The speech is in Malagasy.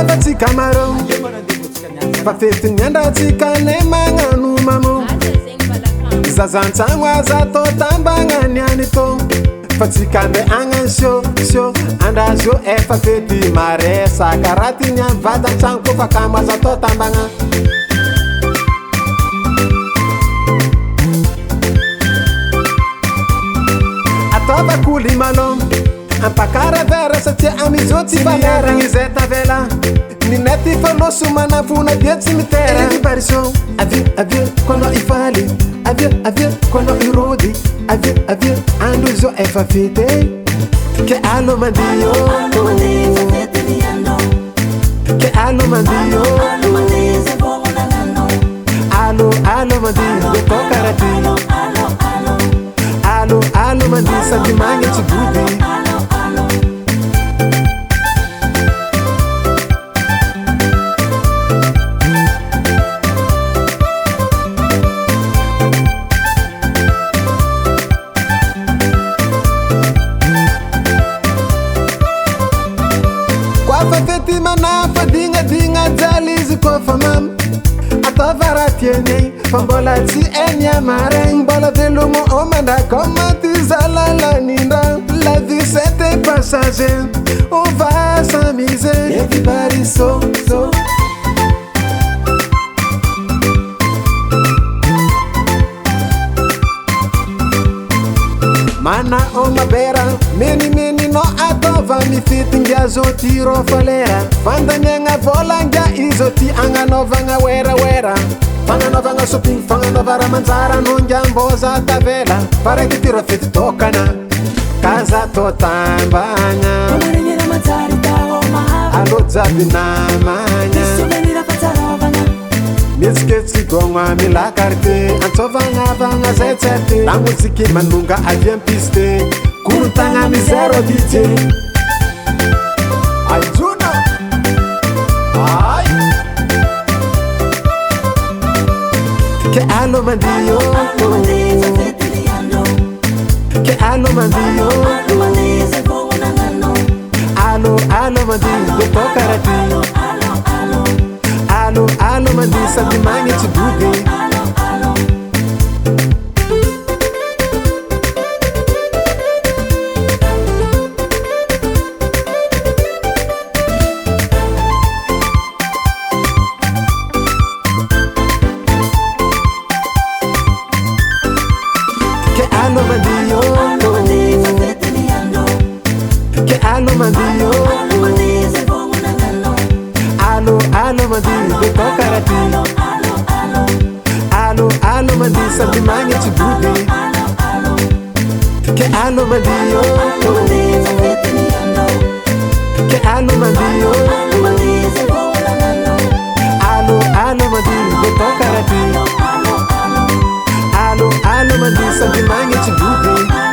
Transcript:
Afatsika maro fa fety miandratsika ne magnano mamo zazantsagno aza tô tambagnany any tô fa tsika nde agnansio sio andazio efa fety maresa karaha ty ny vatantsagno kofa kamo aza tô tambagna ataovako limalo ampakara vera satria amizio tsy faneragny zay tavela ninety faloso manafona dia tsy mitera vibarisio avio kono ifaly avio kono irody avio andro izio efa fety ke alo mandihy ke alo mandihy alo mandihy tô karati alo mandihy sady magnitsy gody fafety manafa digna jaly izy kofa mam ataova raha tiany fa mbola tsy eny amaregny mbola velomo o mandrakoma ty zalalanindra la vie c'est un passager on va s'amuser everybody so mana o mabera meni no atova mifitinga zoti ro falera fandanyagna volanga izoti agnanovagna wera fagnanovagna shopping fagnanovara manjara no ngamboza tavela paraiky tiro fety tokana kaza to tambagna alo jaby namagna miesiketsy gogna mila carte antsovagna zay tsety la musique manonga avy ampiste korotagna mi zero DJ ajuna ay ke alo mandihy ke alo mandihy alo mandihy tô karati alo mandihy sady magnitsy gody ke alo mandihy ke alo mandihy alo mandihy tô karati alo mandihy sady magnitsy gody ke alo mandihy ke alo mandihy alo mandihy tô karati alo mandihy sady magnitsy gody